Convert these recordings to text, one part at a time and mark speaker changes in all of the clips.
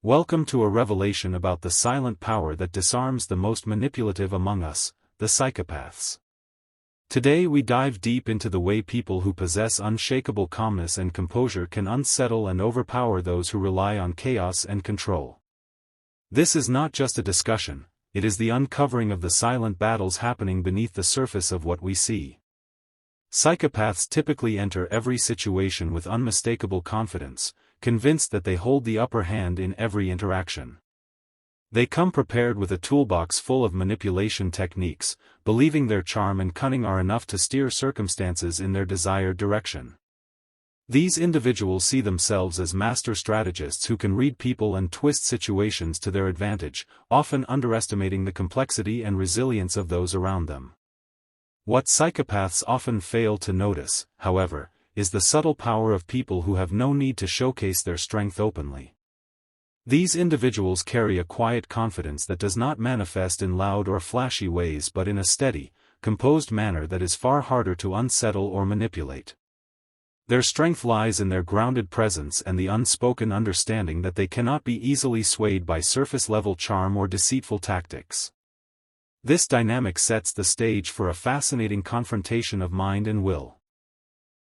Speaker 1: Welcome to a revelation about the silent power that disarms the most manipulative among us, the psychopaths. Today we dive deep into the way people who possess unshakable calmness and composure can unsettle and overpower those who rely on chaos and control. This is not just a discussion, it is the uncovering of the silent battles happening beneath the surface of what we see. Psychopaths typically enter every situation with unmistakable confidence, convinced that they hold the upper hand in every interaction. They come prepared with a toolbox full of manipulation techniques, believing their charm and cunning are enough to steer circumstances in their desired direction. These individuals see themselves as master strategists who can read people and twist situations to their advantage, often underestimating the complexity and resilience of those around them. What psychopaths often fail to notice, however, is the subtle power of people who have no need to showcase their strength openly. These individuals carry a quiet confidence that does not manifest in loud or flashy ways but in a steady, composed manner that is far harder to unsettle or manipulate. Their strength lies in their grounded presence and the unspoken understanding that they cannot be easily swayed by surface-level charm or deceitful tactics. This dynamic sets the stage for a fascinating confrontation of mind and will.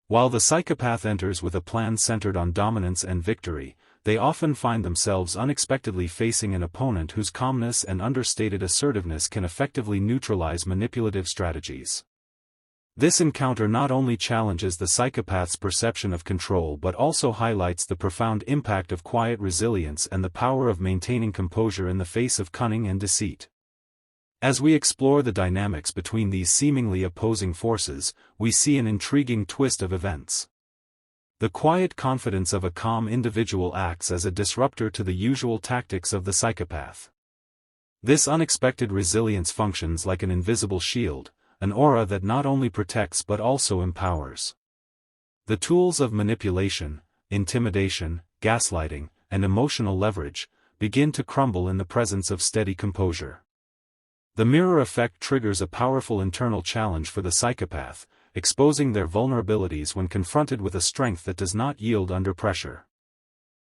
Speaker 1: While the psychopath enters with a plan centered on dominance and victory, they often find themselves unexpectedly facing an opponent whose calmness and understated assertiveness can effectively neutralize manipulative strategies. This encounter not only challenges the psychopath's perception of control but also highlights the profound impact of quiet resilience and the power of maintaining composure in the face of cunning and deceit. As we explore the dynamics between these seemingly opposing forces, we see an intriguing twist of events. The quiet confidence of a calm individual acts as a disruptor to the usual tactics of the psychopath. This unexpected resilience functions like an invisible shield, an aura that not only protects but also empowers. The tools of manipulation, intimidation, gaslighting, and emotional leverage begin to crumble in the presence of steady composure. The mirror effect triggers a powerful internal challenge for the psychopath, exposing their vulnerabilities when confronted with a strength that does not yield under pressure.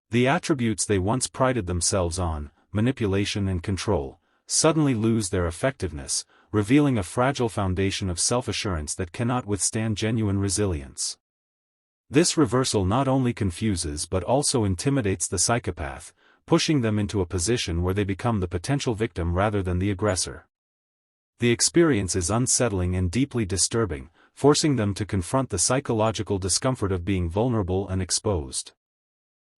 Speaker 1: The attributes they once prided themselves on, manipulation and control, suddenly lose their effectiveness, revealing a fragile foundation of self-assurance that cannot withstand genuine resilience. This reversal not only confuses but also intimidates the psychopath, pushing them into a position where they become the potential victim rather than the aggressor. The experience is unsettling and deeply disturbing, forcing them to confront the psychological discomfort of being vulnerable and exposed.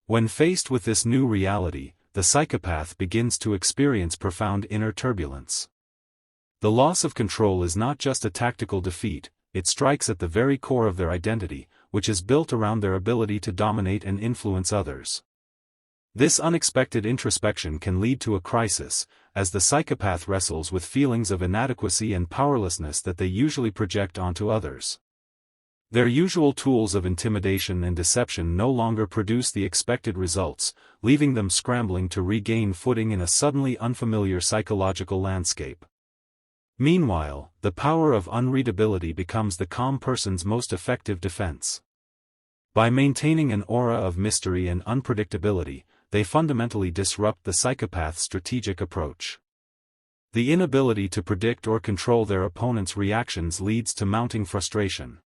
Speaker 1: When faced with this new reality, the psychopath begins to experience profound inner turbulence. The loss of control is not just a tactical defeat, it strikes at the very core of their identity, which is built around their ability to dominate and influence others. This unexpected introspection can lead to a crisis, as the psychopath wrestles with feelings of inadequacy and powerlessness that they usually project onto others. Their usual tools of intimidation and deception no longer produce the expected results, leaving them scrambling to regain footing in a suddenly unfamiliar psychological landscape. Meanwhile, the power of unreadability becomes the calm person's most effective defense. By maintaining an aura of mystery and unpredictability, they fundamentally disrupt the psychopath's strategic approach. The inability to predict or control their opponent's reactions leads to mounting frustration.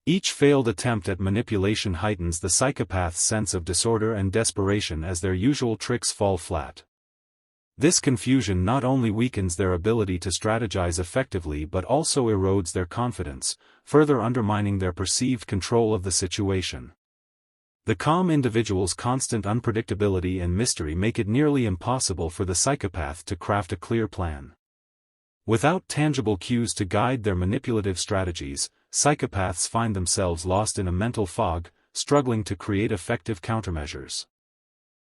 Speaker 1: Each failed attempt at manipulation heightens the psychopath's sense of disorder and desperation as their usual tricks fall flat. This confusion not only weakens their ability to strategize effectively but also erodes their confidence, further undermining their perceived control of the situation. The calm individual's constant unpredictability and mystery make it nearly impossible for the psychopath to craft a clear plan. Without tangible cues to guide their manipulative strategies, psychopaths find themselves lost in a mental fog, struggling to create effective countermeasures.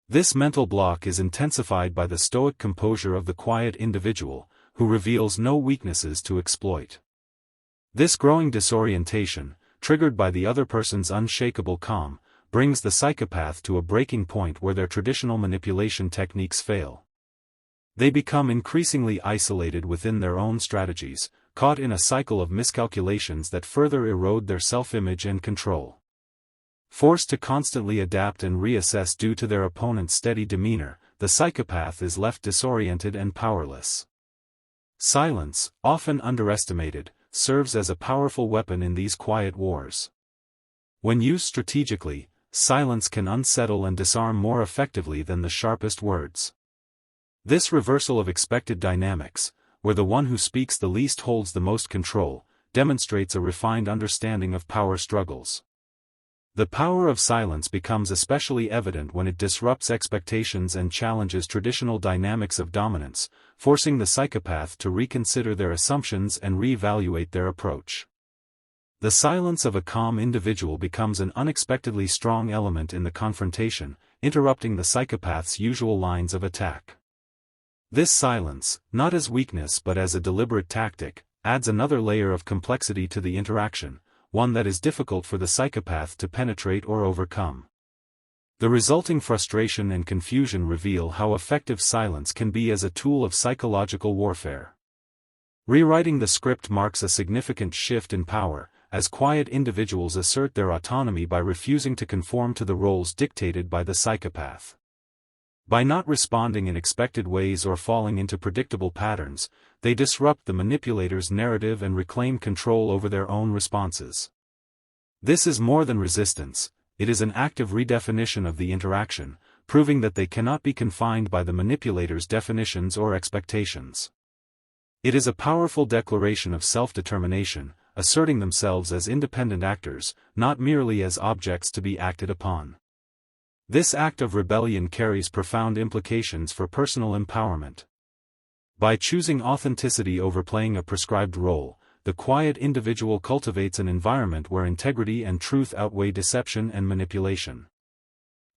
Speaker 1: This mental block is intensified by the stoic composure of the quiet individual, who reveals no weaknesses to exploit. This growing disorientation, triggered by the other person's unshakable calm, brings the psychopath to a breaking point where their traditional manipulation techniques fail. They become increasingly isolated within their own strategies, caught in a cycle of miscalculations that further erode their self-image and control. Forced to constantly adapt and reassess due to their opponent's steady demeanor, the psychopath is left disoriented and powerless. Silence, often underestimated, serves as a powerful weapon in these quiet wars. When used strategically, silence can unsettle and disarm more effectively than the sharpest words. This reversal of expected dynamics, where the one who speaks the least holds the most control, demonstrates a refined understanding of power struggles. The power of silence becomes especially evident when it disrupts expectations and challenges traditional dynamics of dominance, forcing the psychopath to reconsider their assumptions and reevaluate their approach. The silence of a calm individual becomes an unexpectedly strong element in the confrontation, interrupting the psychopath's usual lines of attack. This silence, not as weakness but as a deliberate tactic, adds another layer of complexity to the interaction, one that is difficult for the psychopath to penetrate or overcome. The resulting frustration and confusion reveal how effective silence can be as a tool of psychological warfare. Rewriting the script marks a significant shift in power, as quiet individuals assert their autonomy by refusing to conform to the roles dictated by the psychopath. By not responding in expected ways or falling into predictable patterns, they disrupt the manipulator's narrative and reclaim control over their own responses. This is more than resistance, it is an active redefinition of the interaction, proving that they cannot be confined by the manipulator's definitions or expectations. It is a powerful declaration of self-determination, asserting themselves as independent actors, not merely as objects to be acted upon. This act of rebellion carries profound implications for personal empowerment. By choosing authenticity over playing a prescribed role, the quiet individual cultivates an environment where integrity and truth outweigh deception and manipulation.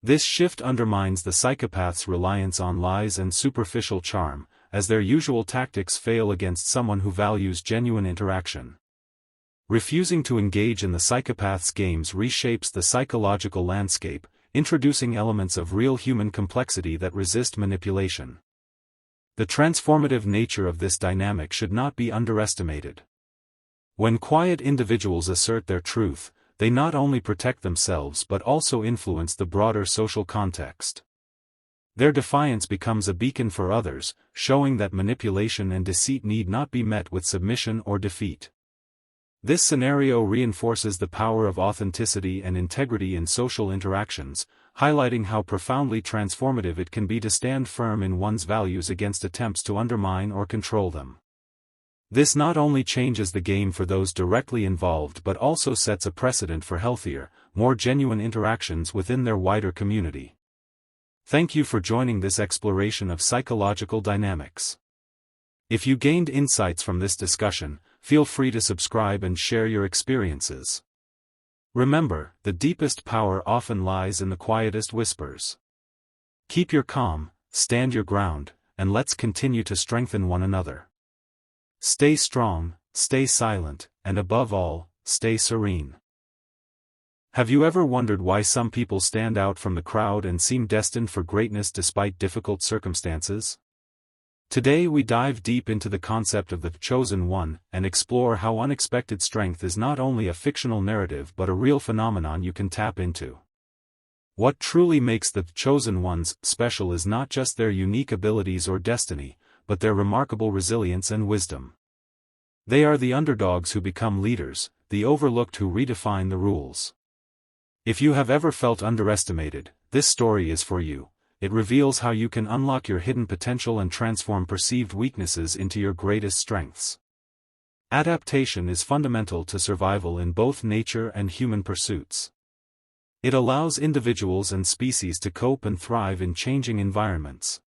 Speaker 1: This shift undermines the psychopath's reliance on lies and superficial charm, as their usual tactics fail against someone who values genuine interaction. Refusing to engage in the psychopath's games reshapes the psychological landscape, introducing elements of real human complexity that resist manipulation. The transformative nature of this dynamic should not be underestimated. When quiet individuals assert their truth, they not only protect themselves but also influence the broader social context. Their defiance becomes a beacon for others, showing that manipulation and deceit need not be met with submission or defeat. This scenario reinforces the power of authenticity and integrity in social interactions, highlighting how profoundly transformative it can be to stand firm in one's values against attempts to undermine or control them. This not only changes the game for those directly involved but also sets a precedent for healthier, more genuine interactions within their wider community. Thank you for joining this exploration of psychological dynamics. If you gained insights from this discussion, feel free to subscribe and share your experiences. Remember, the deepest power often lies in the quietest whispers. Keep your calm, stand your ground, and let's continue to strengthen one another. Stay strong, stay silent, and above all, stay serene. Have you ever wondered why some people stand out from the crowd and seem destined for greatness despite difficult circumstances? Today we dive deep into the concept of the chosen one and explore how unexpected strength is not only a fictional narrative but a real phenomenon you can tap into. What truly makes the chosen ones special is not just their unique abilities or destiny, but their remarkable resilience and wisdom. They are the underdogs who become leaders, the overlooked who redefine the rules. If you have ever felt underestimated, this story is for you. It reveals how you can unlock your hidden potential and transform perceived weaknesses into your greatest strengths. Adaptation is fundamental to survival in both nature and human pursuits. It allows individuals and species to cope and thrive in changing environments.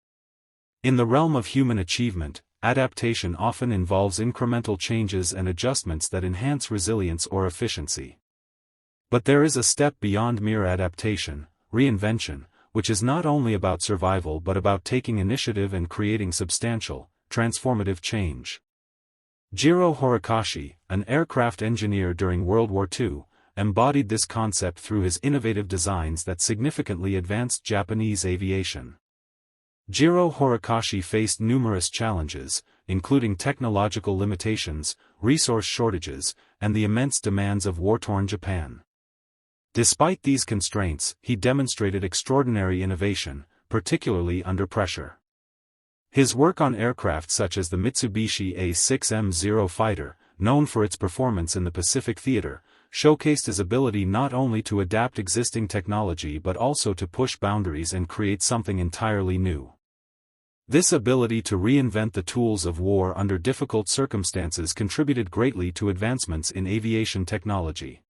Speaker 1: In the realm of human achievement, adaptation often involves incremental changes and adjustments that enhance resilience or efficiency. But there is a step beyond mere adaptation, reinvention, which is not only about survival but about taking initiative and creating substantial, transformative change. Jiro Horikoshi, an aircraft engineer during World War II, embodied this concept through his innovative designs that significantly advanced Japanese aviation. Jiro Horikoshi faced numerous challenges, including technological limitations, resource shortages, and the immense demands of war-torn Japan. Despite these constraints, he demonstrated extraordinary innovation, particularly under pressure. His work on aircraft such as the Mitsubishi A6M0 fighter, known for its performance in the Pacific Theater, showcased his ability not only to adapt existing technology but also to push boundaries and create something entirely new. This ability to reinvent the tools of war under difficult circumstances contributed greatly to advancements in aviation technology.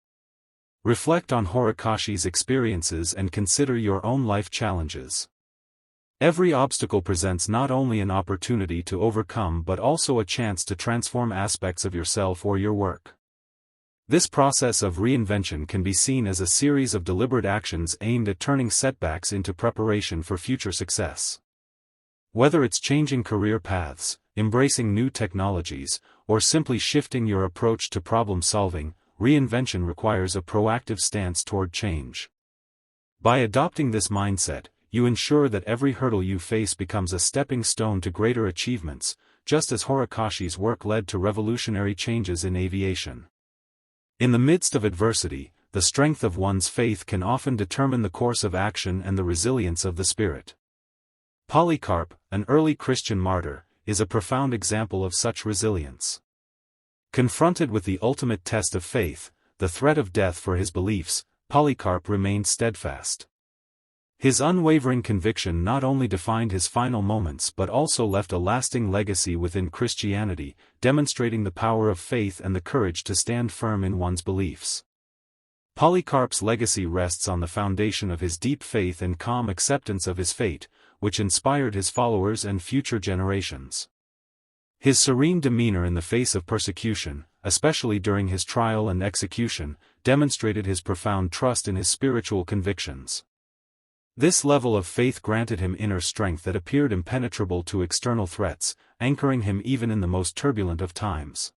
Speaker 1: Reflect on Horikoshi's experiences and consider your own life challenges. Every obstacle presents not only an opportunity to overcome but also a chance to transform aspects of yourself or your work. This process of reinvention can be seen as a series of deliberate actions aimed at turning setbacks into preparation for future success. Whether it's changing career paths, embracing new technologies, or simply shifting your approach to problem solving, reinvention requires a proactive stance toward change. By adopting this mindset, you ensure that every hurdle you face becomes a stepping stone to greater achievements, just as Horikoshi's work led to revolutionary changes in aviation. In the midst of adversity, the strength of one's faith can often determine the course of action and the resilience of the spirit. Polycarp, an early Christian martyr, is a profound example of such resilience. Confronted with the ultimate test of faith, the threat of death for his beliefs, Polycarp remained steadfast. His unwavering conviction not only defined his final moments but also left a lasting legacy within Christianity, demonstrating the power of faith and the courage to stand firm in one's beliefs. Polycarp's legacy rests on the foundation of his deep faith and calm acceptance of his fate, which inspired his followers and future generations. His serene demeanor in the face of persecution, especially during his trial and execution, demonstrated his profound trust in his spiritual convictions. This level of faith granted him inner strength that appeared impenetrable to external threats, anchoring him even in the most turbulent of times.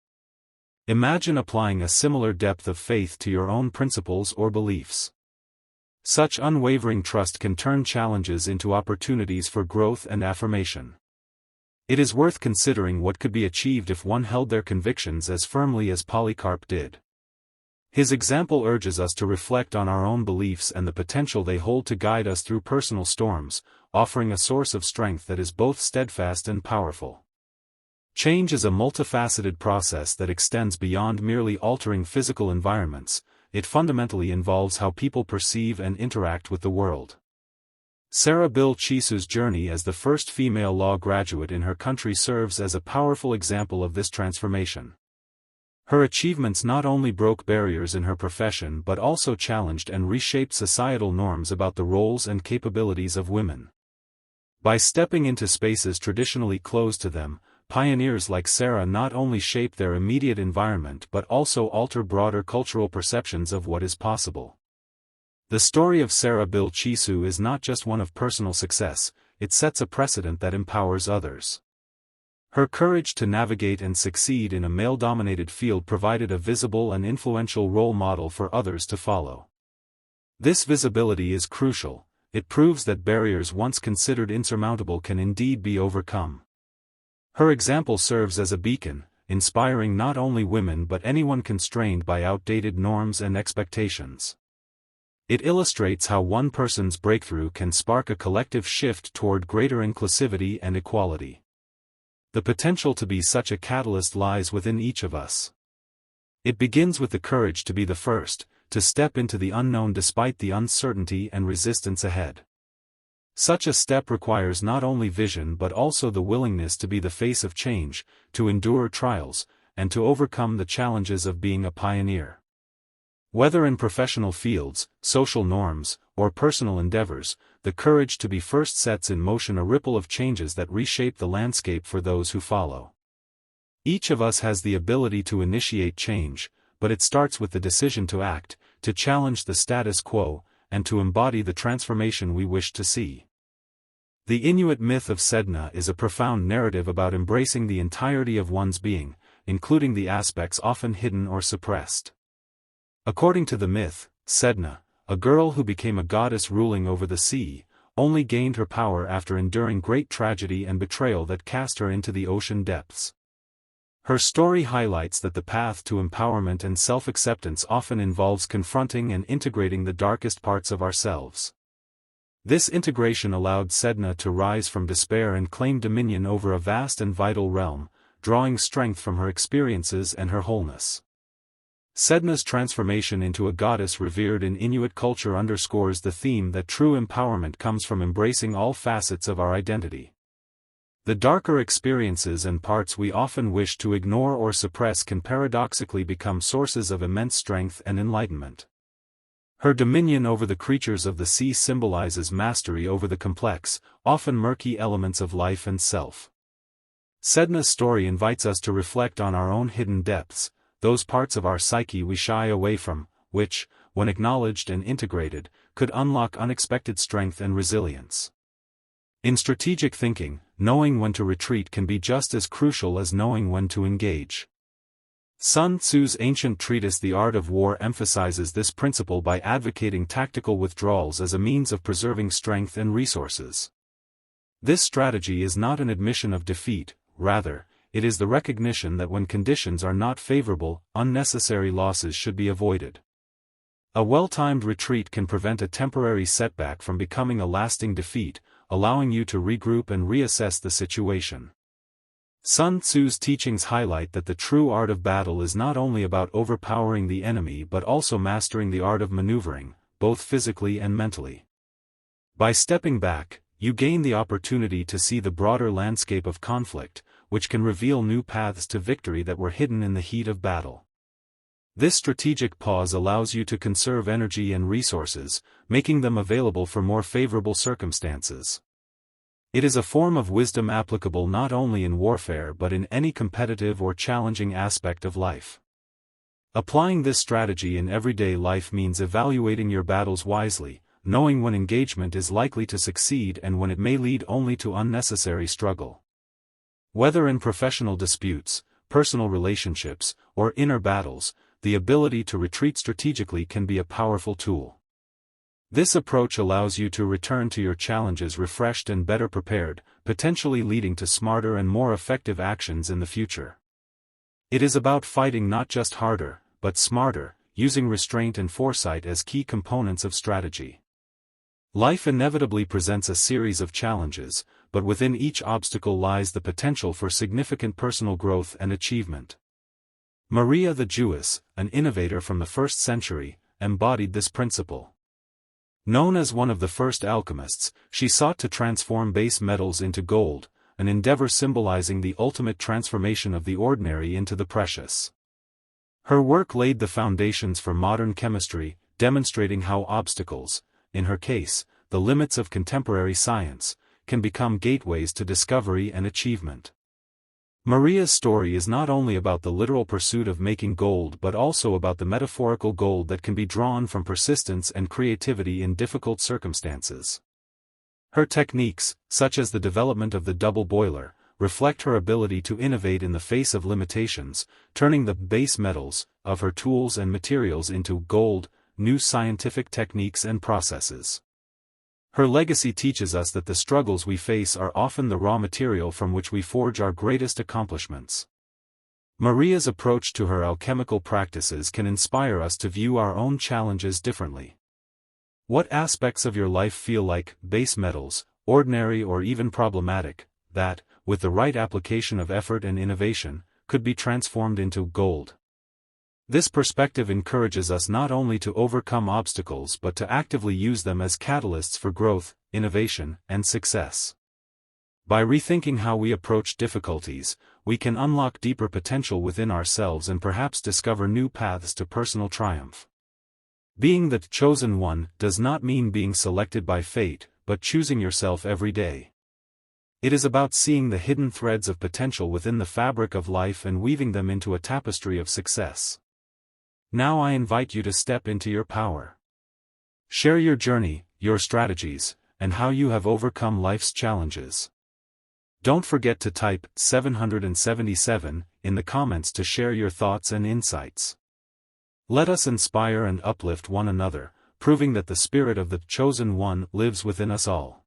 Speaker 1: Imagine applying a similar depth of faith to your own principles or beliefs. Such unwavering trust can turn challenges into opportunities for growth and affirmation. It is worth considering what could be achieved if one held their convictions as firmly as Polycarp did. His example urges us to reflect on our own beliefs and the potential they hold to guide us through personal storms, offering a source of strength that is both steadfast and powerful. Change is a multifaceted process that extends beyond merely altering physical environments. It fundamentally involves how people perceive and interact with the world. Sarah Bill Chisu's journey as the first female law graduate in her country serves as a powerful example of this transformation. Her achievements not only broke barriers in her profession but also challenged and reshaped societal norms about the roles and capabilities of women. By stepping into spaces traditionally closed to them, pioneers like Sarah not only shape their immediate environment but also alter broader cultural perceptions of what is possible. The story of Sarah Bill Chisu is not just one of personal success, it sets a precedent that empowers others. Her courage to navigate and succeed in a male-dominated field provided a visible and influential role model for others to follow. This visibility is crucial. It proves that barriers once considered insurmountable can indeed be overcome. Her example serves as a beacon, inspiring not only women but anyone constrained by outdated norms and expectations. It illustrates how one person's breakthrough can spark a collective shift toward greater inclusivity and equality. The potential to be such a catalyst lies within each of us. It begins with the courage to be the first, to step into the unknown despite the uncertainty and resistance ahead. Such a step requires not only vision but also the willingness to be the face of change, to endure trials, and to overcome the challenges of being a pioneer. Whether in professional fields, social norms, or personal endeavors, the courage to be first sets in motion a ripple of changes that reshape the landscape for those who follow. Each of us has the ability to initiate change, but it starts with the decision to act, to challenge the status quo, and to embody the transformation we wish to see. The Inuit myth of Sedna is a profound narrative about embracing the entirety of one's being, including the aspects often hidden or suppressed. According to the myth, Sedna, a girl who became a goddess ruling over the sea, only gained her power after enduring great tragedy and betrayal that cast her into the ocean depths. Her story highlights that the path to empowerment and self-acceptance often involves confronting and integrating the darkest parts of ourselves. This integration allowed Sedna to rise from despair and claim dominion over a vast and vital realm, drawing strength from her experiences and her wholeness. Sedna's transformation into a goddess revered in Inuit culture underscores the theme that true empowerment comes from embracing all facets of our identity. The darker experiences and parts we often wish to ignore or suppress can paradoxically become sources of immense strength and enlightenment. Her dominion over the creatures of the sea symbolizes mastery over the complex, often murky elements of life and self. Sedna's story invites us to reflect on our own hidden depths, those parts of our psyche we shy away from, which, when acknowledged and integrated, could unlock unexpected strength and resilience. In strategic thinking, knowing when to retreat can be just as crucial as knowing when to engage. Sun Tzu's ancient treatise The Art of War emphasizes this principle by advocating tactical withdrawals as a means of preserving strength and resources. This strategy is not an admission of defeat, rather, it is the recognition that when conditions are not favorable, unnecessary losses should be avoided. A well-timed retreat can prevent a temporary setback from becoming a lasting defeat, allowing you to regroup and reassess the situation. Sun Tzu's teachings highlight that the true art of battle is not only about overpowering the enemy but also mastering the art of maneuvering, both physically and mentally. By stepping back, you gain the opportunity to see the broader landscape of conflict, which can reveal new paths to victory that were hidden in the heat of battle. This strategic pause allows you to conserve energy and resources, making them available for more favorable circumstances. It is a form of wisdom applicable not only in warfare but in any competitive or challenging aspect of life. Applying this strategy in everyday life means evaluating your battles wisely, knowing when engagement is likely to succeed and when it may lead only to unnecessary struggle. Whether in professional disputes, personal relationships, or inner battles, the ability to retreat strategically can be a powerful tool. This approach allows you to return to your challenges refreshed and better prepared, potentially leading to smarter and more effective actions in the future. It is about fighting not just harder, but smarter, using restraint and foresight as key components of strategy. Life inevitably presents a series of challenges, but within each obstacle lies the potential for significant personal growth and achievement. Maria the Jewess, an innovator from the 1st century, embodied this principle. Known as one of the first alchemists, she sought to transform base metals into gold, an endeavor symbolizing the ultimate transformation of the ordinary into the precious. Her work laid the foundations for modern chemistry, demonstrating how obstacles, in her case, the limits of contemporary science, can become gateways to discovery and achievement. Maria's story is not only about the literal pursuit of making gold but also about the metaphorical gold that can be drawn from persistence and creativity in difficult circumstances. Her techniques, such as the development of the double boiler, reflect her ability to innovate in the face of limitations, turning the base metals of her tools and materials into gold, new scientific techniques and processes. Her legacy teaches us that the struggles we face are often the raw material from which we forge our greatest accomplishments. Maria's approach to her alchemical practices can inspire us to view our own challenges differently. What aspects of your life feel like base metals, ordinary or even problematic, that, with the right application of effort and innovation, could be transformed into gold? This perspective encourages us not only to overcome obstacles but to actively use them as catalysts for growth, innovation, and success. By rethinking how we approach difficulties, we can unlock deeper potential within ourselves and perhaps discover new paths to personal triumph. Being the chosen one does not mean being selected by fate, but choosing yourself every day. It is about seeing the hidden threads of potential within the fabric of life and weaving them into a tapestry of success. Now I invite you to step into your power. Share your journey, your strategies, and how you have overcome life's challenges. Don't forget to type 777 in the comments to share your thoughts and insights. Let us inspire and uplift one another, proving that the spirit of the chosen one lives within us all.